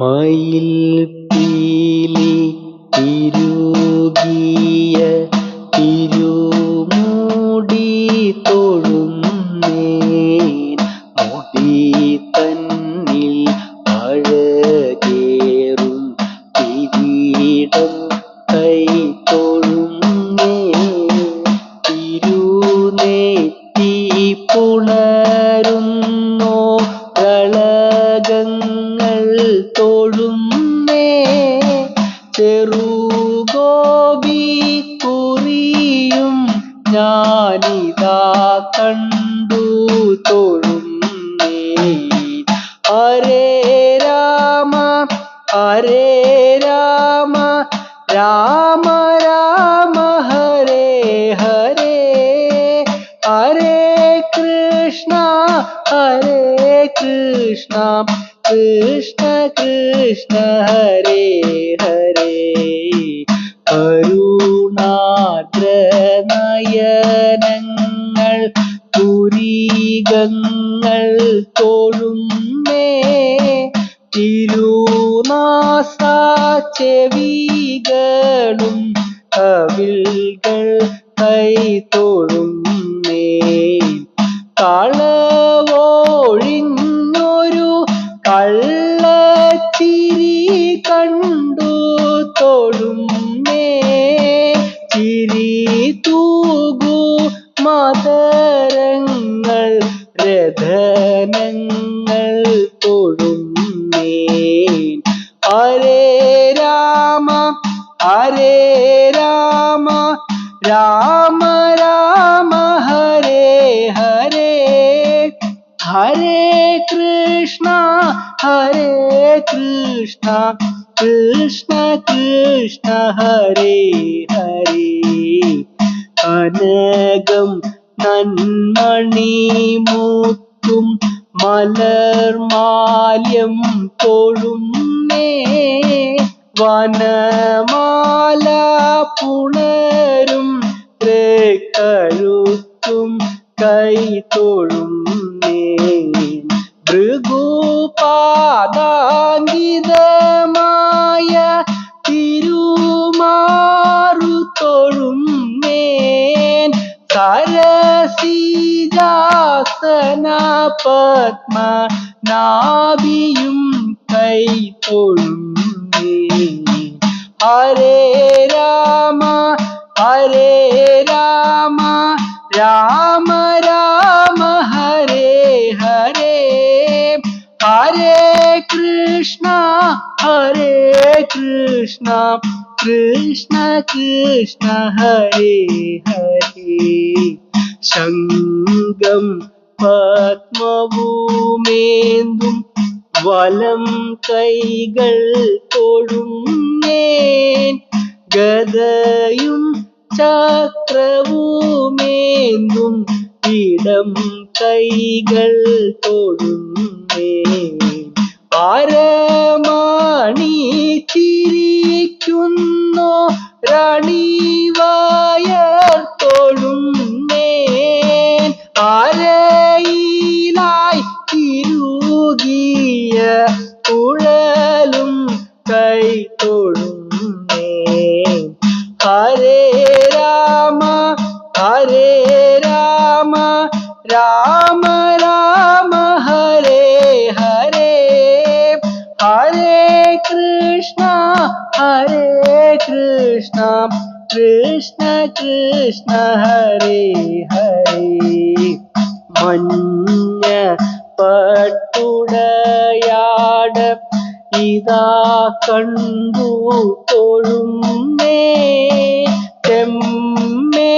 മയിൽ പീലി തിരുകിയ തിരുമുടി തൊഴുന്നേൻ മുടി തന്നിൽ അഴകേറും കിരീടം കൈ തൊഴുന്നേൻ തിരുനെറ്റി പുണരുന്നോ കളകങ്ങൾ തൊഴുന്നേ ചെറുഗോപി കുറിയും ഞാനിതാ കണ്ടു തൊഴുന്നേ. ഹരേ രാമ ഹരേ രാമ രാമ രാമ ഹരേ ഹരേ ഹരേ കൃഷ്ണ കൃഷ്ണ കൃഷ്ണ ഹരേ ഹരേ. കരുണാദ്ര നയനങ്ങൾ പുരീകങ്ങൾ തൊഴുന്നേ തിരുനാസ ചെവികളും കവിൾകൾ കൈ തൊഴുന്നേ. കളവൊഴിഞ്ഞൊരു കള്ളച്ചിരി കണ്ടു തൊഴുന്നേ ചിരി തൂകു മദരങ്ങൾ രഥനങ്ങൾ തൊഴുന്നേ. ഹരേ രാമ ഹരേ രാമ രാമ രാമ ഹരേ ഹരേ ഹരേ കൃഷ്ണ കൃഷ്ണ കൃഷ്ണ ഹരേ ഹരേ. കനകം നന്മണിമുത്തും മലർമാല്യം തൊഴുന്നേ വനമാല പുണരും തൃക്കഴുത്തും കൈ തൊഴുന്നേ. ഭൃഗുപാദാങ്കിതമായ തിരുമാറു തൊഴുന്നേൻ സരസീജാസന പത്മനാഭിയും കൈ തൊഴുന്നേ. ഹരേ രാമ ഹരേ രാമ രാമ രാമ ഹരേ ഹരേ ഹരേ കൃഷ്ണ കൃഷ്ണ കൃഷ്ണ ഹരേ ഹരേ. ശംഖം പത്മവുമേന്തും വലം കൈകൾ തൊഴുന്നേൻ ഗദയും ചക്രവുമേന്തും ഇടം കൈകൾ തൊഴുന്നേൻ. അരമണി ചിരിക്കുന്നോ രണീവയർ തൊഴുന്നേൻ അരയിലായി തിരുകിയ കുഴലും കൈ തൊഴുന്നേൻ. ഹരേ രാമ ഹരേ രാമ രാമ രാമ ഹരേ ഹരേ ഹരേ കൃഷ്ണ കൃഷ്ണ കൃഷ്ണ ഹരേ ഹരേ. മഞ്ഞ പട്ടുടയാട ഇതാ കണ്ടു തൊഴുന്നേ ചെമ്മേ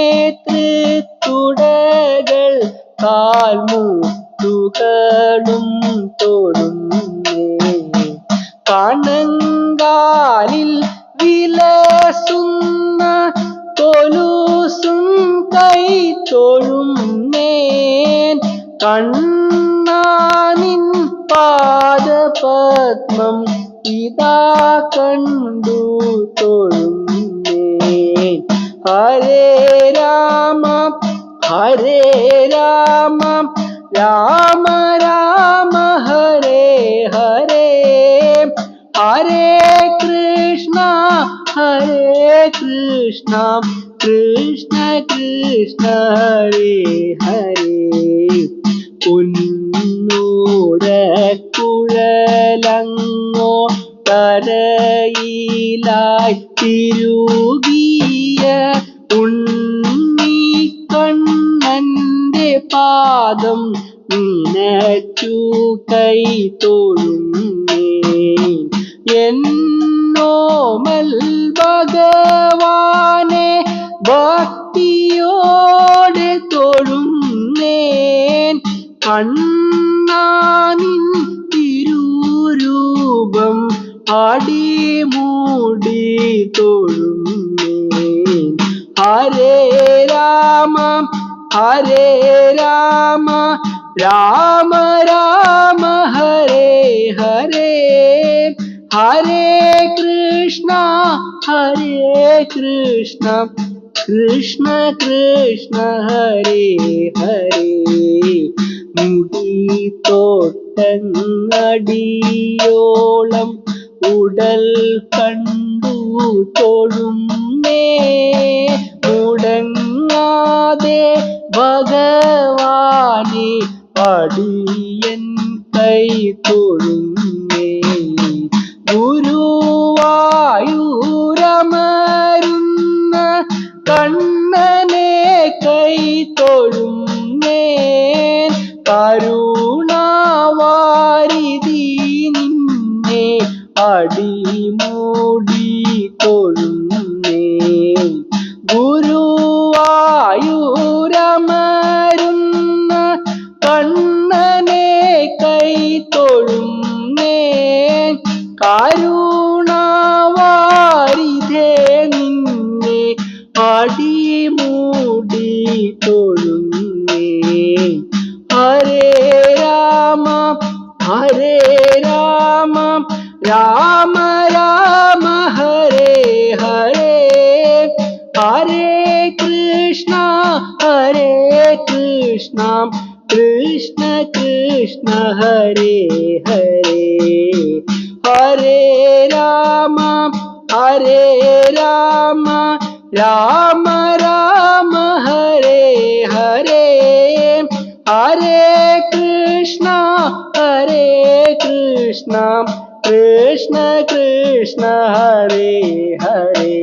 തൃത്തുടകൾ കാൽമുട്ടുകളും തൊഴുന്നേ. കണങ്കാലിൽ വിലസുന്ന കൊലുസും കൈ തൊഴുന്നേൻ കണ്ണാനിൻ പാദപത്മം ഇതാ കണ്ടു തൊഴുന്നേൻ. ഹരേ രാമ ഹരേ രാമ രാമ രാമ ഹരേ ഹരേ ഹരേ കൃഷ്ണ കൃഷ്ണ കൃഷ്ണ ഹരേ ഹരേ കുഴലങ്ങോ തരയിലായി തിരുകിയ ഉണ്ണിക്കണ്ണന്റെ പാദം നിനച്ചു കൈ തൊഴുന്നേ എന്നോമൽ ഭഗവാനെ ഭക്തിയോടെ തൊഴുന്നേൻ കണ്ണാനിൻ തിരുരൂപം അടിമൂടി തൊഴുന്നേൻ ഹരേ രാമ ഹരേ രാമ രാമ രാമ ഹരേ ഹരേ ഹരേ കൃഷ്ണ കൃഷ്ണ കൃഷ്ണ ഹരേ ഹരേ മുടി തൊട്ടങ്ങടിയോളം ഉടൽ കണ്ടു തൊഴുന്നേ മുടങ്ങാതെ ഭഗവാനെ അടിയൻ കൈ തൊഴുന്നേ ഗുരുവായൂരമരുന്ന കണ്ണനെ കൈ തൊഴുന്നേൻ കരുണാവാരിധി നിന്നെ അടിമൂടി തൊഴുന്നേൻ ഗുരുവായൂരമരുന്ന കണ്ണനെ കൈ തൊഴുന്നേൻ കരുണാവാരിധേ നിന്നെ അടിമൂടി തൊഴുന്നേൻ ഹരേ രാമ ഹരേ രാമ രാമ രാമ ഹരേ ഹരേ ഹരേ കൃഷ്ണ കൃഷ്ണ കൃഷ്ണ ഹരേ ഹരേ ഹരേ രാമ രാമ രാമ ഹരേ ഹരേ ഹരേ കൃഷ്ണ കൃഷ്ണ കൃഷ്ണ ഹരേ ഹരേ